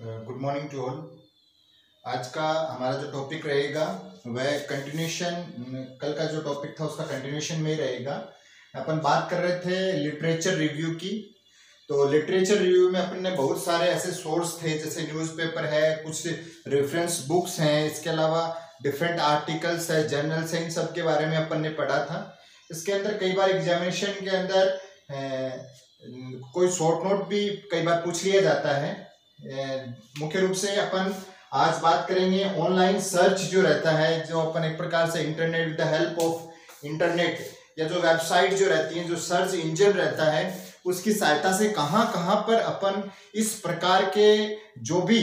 Good morning to all. आज का हमारा जो टॉपिक रहेगा वह कंटिन्यूशन, कल का जो टॉपिक था उसका कंटिन्यूशन में ही रहेगा। अपन बात कर रहे थे लिटरेचर रिव्यू की। तो लिटरेचर रिव्यू में अपन ने बहुत सारे ऐसे सोर्स थे, जैसे न्यूज़पेपर है, कुछ रेफरेंस बुक्स हैं, इसके अलावा डिफरेंट आर्टिकल्स है, जर्नल्स हैं, इन सब के बारे में अपन ने पढ़ा था। इसके अंदर कई बार एग्जामिनेशन के अंदर कोई शॉर्ट नोट भी कई बार पूछ लिया जाता है। मुख्य रूप से अपन आज बात करेंगे ऑनलाइन सर्च जो रहता है, जो अपन एक प्रकार से internet with the help of internet या जो वेबसाइट जो रहती है, जो सर्च इंजन रहता है, उसकी सहायता से कहाँ कहाँ पर अपन इस प्रकार के जो भी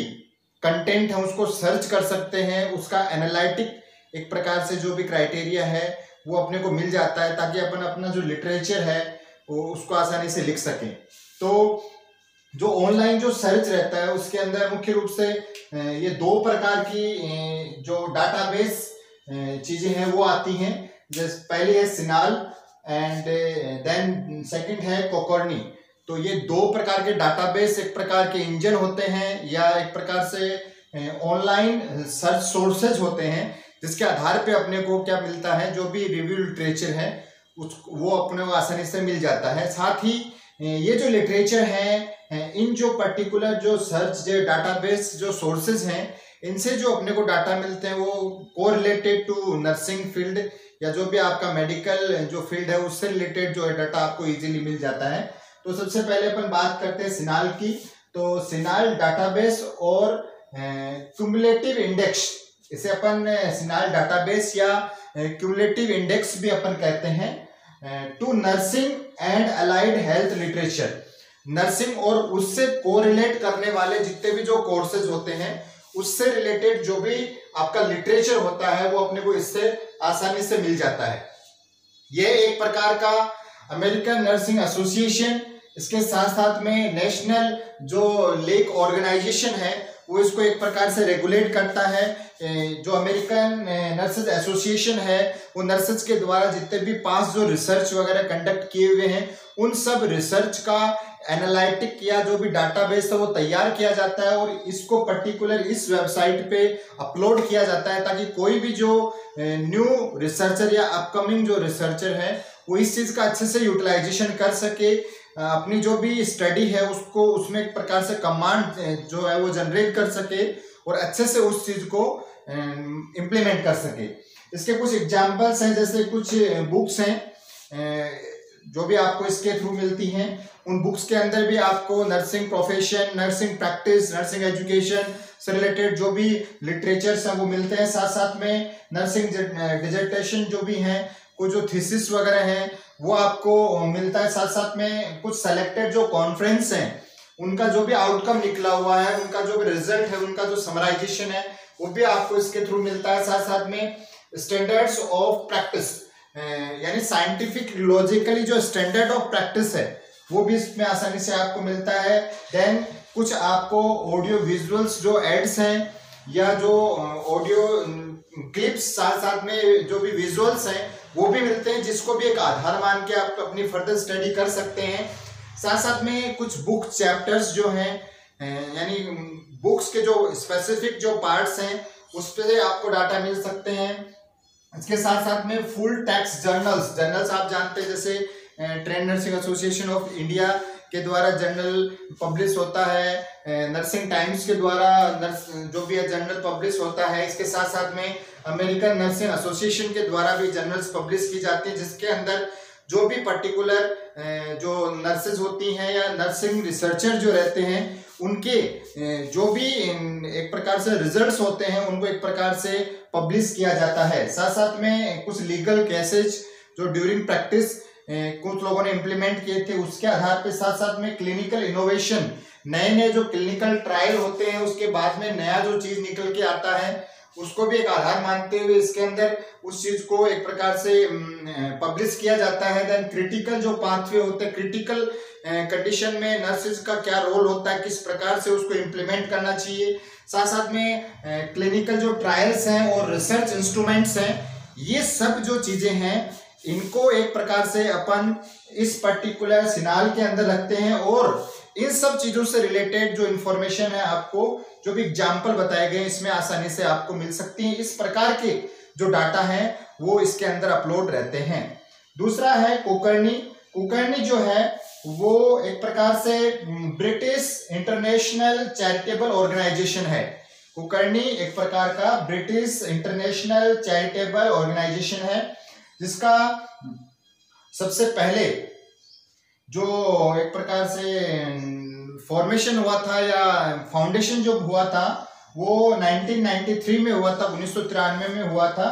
कंटेंट है उसको सर्च कर सकते हैं। उसका एनालिटिक एक प्रकार से जो भी क्राइटेरिया है वो अपने को मिल जाता है, ताकि अपन अपना जो लिटरेचर है वो उसको आसानी से लिख सकें। तो जो ऑनलाइन जो सर्च रहता है उसके अंदर मुख्य रूप से ये दो प्रकार की जो डाटाबेस चीजें हैं वो आती हैं। जैसे पहली है सिनाल एंड देन सेकंड है कोकर्नी। तो ये दो प्रकार के डाटाबेस एक प्रकार के इंजन होते हैं या एक प्रकार से ऑनलाइन सर्च सोर्सेज होते हैं, जिसके आधार पे अपने को क्या मिलता है, जो भी रिव्यू लिटरेचर है वो अपने को आसानी से मिल जाता है। साथ ही ये जो लिटरेचर है, इन जो पर्टिकुलर जो सर्च जो डाटाबेस जो सोर्सेज हैं, इनसे जो अपने को डाटा मिलते हैं वो कोरिलेटेड टू नर्सिंग फील्ड या जो भी आपका मेडिकल जो फील्ड है उससे रिलेटेड जो है डाटा आपको इजीली मिल जाता है। तो सबसे पहले अपन बात करते हैं सिनाल की। तो सिनाल डाटाबेस और क्यूमुलेटिव इंडेक्स, इसे अपन सिनाल डाटाबेस या क्यूमुलेटिव इंडेक्स भी अपन कहते हैं, to nursing and allied health literature. Nursing और उससे कोरिलेट करने वाले जितने भी जो कोर्सेज होते हैं उससे रिलेटेड जो भी आपका लिटरेचर होता है वो अपने को इससे आसानी से मिल जाता है। ये एक प्रकार का अमेरिकन नर्सिंग एसोसिएशन, इसके साथ साथ में नेशनल जो लेक ऑर्गेनाइजेशन है वो इसको एक प्रकार से रेगुलेट करता है। जो अमेरिकन नर्सेज एसोसिएशन है वो नर्सेज के द्वारा जितने भी पास जो रिसर्च वगैरह कंडक्ट किए हुए हैं उन सब रिसर्च का एनालिटिक या जो भी डाटाबेस है वो तैयार किया जाता है और इसको पर्टिकुलर इस वेबसाइट पे अपलोड किया जाता है, ताकि कोई भी जो न्यू रिसर्चर या अपकमिंग जो रिसर्चर है वो इस चीज का अच्छे से यूटिलाइजेशन कर सके, अपनी जो भी स्टडी है उसको उसमें एक प्रकार से कमांड जो है वो जनरेट कर सके और अच्छे से उस चीज को इम्प्लीमेंट कर सके। इसके कुछ एग्जांपल्स हैं, जैसे कुछ बुक्स हैं जो भी आपको इसके थ्रू मिलती हैं। उन बुक्स के अंदर भी आपको nursing profession, nursing practice, nursing education से रिलेटेड जो भी लिटरेचर्स हैं वो मिलते हैं। साथ साथ में नर्सिंग डिसर्टेशन जो भी हैं, कुछ जो थीसिस वगैरह हैं वो आपको मिलता है। साथ साथ में कुछ सेलेक्टेड जो कॉन्फ्रेंस हैं उनका जो भी आउटकम निकला हुआ है, उनका जो भी रिजल्ट है, उनका जो समराइजेशन है वो भी आपको इसके थ्रू मिलता है। साथ साथ में स्टैंडर्ड्स ऑफ प्रैक्टिस, यानी साइंटिफिक लॉजिकली जो स्टैंडर्ड ऑफ प्रैक्टिस है वो भी इसमें आसानी से आपको मिलता है। देन कुछ आपको ऑडियो विजुअल्स जो एड्स हैं या जो ऑडियो क्लिप्स, साथ साथ में जो भी विजुअल्स हैं वो भी मिलते हैं, जिसको भी एक आधार मान के आप अपनी फर्दर स्टडी कर सकते हैं। साथ साथ में कुछ बुक चैप्टर्स जो हैं, यानी बुक्स के जो स्पेसिफिक जो पार्ट्स हैं उस पर आपको डाटा मिल सकते हैं। इसके साथ साथ में फुल टेक्स्ट जर्नल्स आप जानते हैं, जैसे trend nursing association of India के द्वारा जर्नल पब्लिश होता है, नर्सिंग टाइम्स के द्वारा जो भी है जर्नल पब्लिश होता है। इसके साथ साथ में अमेरिकन नर्सिंग एसोसिएशन के द्वारा भी जर्नल्स पब्लिश की जाती है, जिसके अंदर जो भी पर्टिकुलर जो नर्सेज होती हैं या नर्सिंग रिसर्चर जो रहते हैं उनके जो भी एक प्रकार से रिजल्ट्स होते हैं उनको एक प्रकार से पब्लिश किया जाता है। साथ साथ में कुछ लीगल केसेज जो ड्यूरिंग प्रैक्टिस कुछ लोगों ने इम्प्लीमेंट किए थे उसके आधार पे, साथ साथ में क्लिनिकल इनोवेशन, नए नए जो क्लिनिकल ट्रायल होते हैं उसके बाद में नया जो चीज निकल के आता है उसको भी एक आधार मानते हुए इसके अंदर उस चीज को एक प्रकार से पब्लिश किया जाता है। देन क्रिटिकल जो पाथवे होते हैं, क्रिटिकल कंडीशन में नर्सेज का क्या रोल होता है, किस प्रकार से उसको इम्प्लीमेंट करना चाहिए। साथ साथ में क्लिनिकल जो ट्रायल्स हैं और रिसर्च इंस्ट्रूमेंट्स हैं, ये सब जो चीजें हैं इनको एक प्रकार से अपन इस पर्टिकुलर सिनाल के अंदर रखते हैं और इन सब चीजों से रिलेटेड जो इंफॉर्मेशन है आपको, जो भी एग्जाम्पल बताए गए इसमें आसानी से आपको मिल सकती है। इस प्रकार के जो डाटा है वो इसके अंदर अपलोड रहते हैं। दूसरा है कुकर्नी। कुकर्नी जो है वो एक प्रकार से ब्रिटिश इंटरनेशनल चैरिटेबल ऑर्गेनाइजेशन है। कुकर्नी एक प्रकार का ब्रिटिश इंटरनेशनल चैरिटेबल ऑर्गेनाइजेशन है, जिसका सबसे पहले जो एक प्रकार से फॉर्मेशन हुआ था या फाउंडेशन जो हुआ था वो 1993 में हुआ था, 1993 में हुआ था।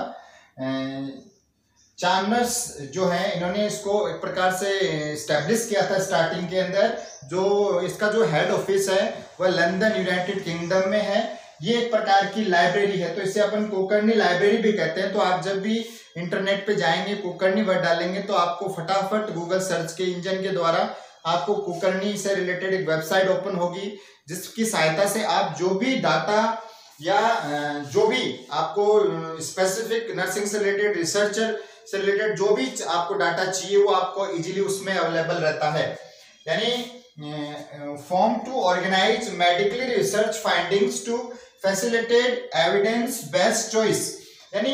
चार्नर्स जो है इन्होंने इसको एक प्रकार से एस्टैब्लिश किया था स्टार्टिंग के अंदर। जो इसका जो हेड ऑफिस है वह लंदन यूनाइटेड किंगडम में है। ये एक प्रकार की लाइब्रेरी है, तो इसे अपन कुकर्नी लाइब्रेरी भी कहते हैं। तो आप जब भी इंटरनेट पे जाएंगे कुकर्नी वर्ड डालेंगे तो आपको फटाफट गूगल सर्च के इंजन के द्वारा आपको कुकर्नी से रिलेटेड एक वेबसाइट ओपन होगी, जिसकी सहायता से आप जो भी डाटा या जो भी आपको स्पेसिफिक नर्सिंग से रिलेटेड, रिसर्चर से रिलेटेड जो भी आपको डाटा चाहिए वो आपको इजीली उसमें अवेलेबल रहता है। यानी form to organize medically research findings to facilitate evidence based choice. यानी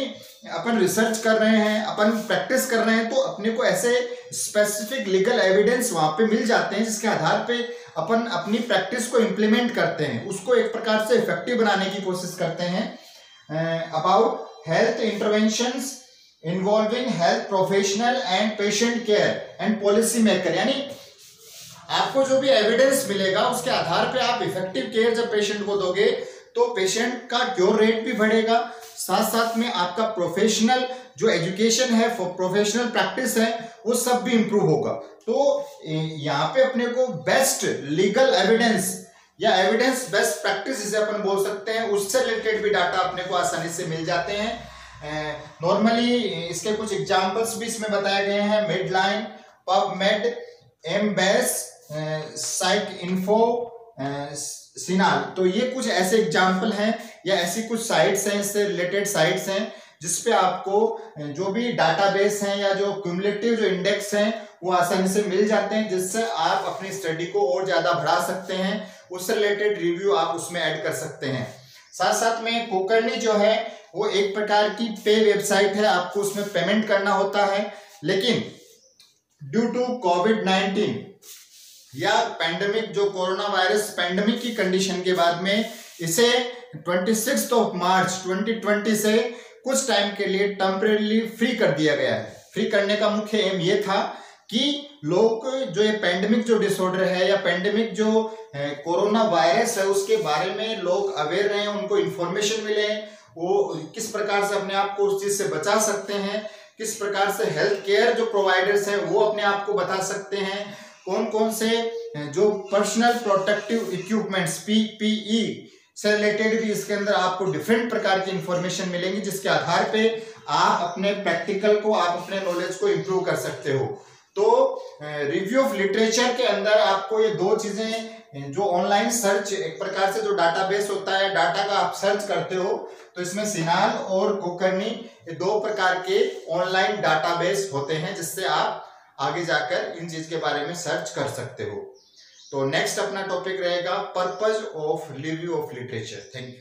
अपन रिसर्च कर रहे हैं, अपन प्रैक्टिस कर रहे हैं, तो अपने को ऐसे स्पेसिफिक लीगल एविडेंस वहां पे मिल जाते हैं जिसके आधार पे अपन अपनी प्रैक्टिस को इम्प्लीमेंट करते हैं, उसको एक प्रकार से इफेक्टिव बनाने की कोशिश करते हैं। About health interventions involving health professional and patient care and policy maker. यानी आपको जो भी एविडेंस मिलेगा उसके आधार पे आप इफेक्टिव केयर जब पेशेंट को दोगे तो पेशेंट का क्योर रेट भी बढ़ेगा, साथ साथ में आपका प्रोफेशनल जो एजुकेशन है, प्रोफेशनल प्रैक्टिस है, वो सब भी इंप्रूव होगा। तो यहाँ पे अपने को बेस्ट लीगल एविडेंस या एविडेंस बेस्ट प्रैक्टिस जिसे अपन बोल सकते हैं, उससे रिलेटेड भी डाटा अपने को आसानी से मिल जाते हैं। नॉर्मली इसके कुछ एग्जांपल्स भी इसमें बताए गए हैं, मिडलाइन, पबमेड, एमबेस, साइट इन्फो, सिनाल। तो ये कुछ ऐसे एग्जाम्पल हैं या ऐसी कुछ साइट्स हैं, इससे रिलेटेड साइट्स हैं जिसपे आपको जो भी डाटाबेस हैं या जो क्यूमुलेटिव जो इंडेक्स हैं वो आसानी से मिल जाते हैं, जिससे आप अपनी स्टडी को और ज्यादा बढ़ा सकते हैं। उससे रिलेटेड रिव्यू आप उसमें ऐड कर सकते हैं। साथ साथ में कुकर्नी जो है वो एक प्रकार की पे वेबसाइट है, आपको उसमें पेमेंट करना होता है, लेकिन ड्यू टू कोविड-19 या पैंडेमिक, जो कोरोना वायरस पैंडेमिक की कंडीशन के बाद में इसे 26 मार्च 2020 से कुछ टाइम के लिए टेम्परेरीली फ्री कर दिया गया है। फ्री करने का मुख्य एम ये था कि लोग जो ये पैंडेमिक जो डिसऑर्डर है या पैंडेमिक जो कोरोना वायरस है उसके बारे में लोग अवेयर रहे, उनको इंफॉर्मेशन मिले, वो किस प्रकार से अपने आप को उस चीज से बचा सकते हैं, किस प्रकार से हेल्थ केयर जो प्रोवाइडर्स हैं वो अपने आप को बता सकते हैं, कौन कौन से जो पर्सनल प्रोटेक्टिव इक्विपमेंट्स पीपीई से रिलेटेड भी इसके अंदर आपको डिफरेंट प्रकार की इंफॉर्मेशन मिलेंगी, जिसके आधार पे आप अपने प्रैक्टिकल को, आप अपने नॉलेज को इंप्रूव कर सकते हो। तो रिव्यू ऑफ लिटरेचर के अंदर आपको ये दो चीजें, जो ऑनलाइन सर्च एक प्रकार से जो डाटाबेस होता है, डाटा का आप सर्च करते हो, तो इसमें सिनाल और कुकर्नी ये दो प्रकार के ऑनलाइन डाटाबेस होते हैं जिससे आप आगे जाकर इन चीज के बारे में सर्च कर सकते हो। तो नेक्स्ट अपना टॉपिक रहेगा purpose of review of literature. Thank you.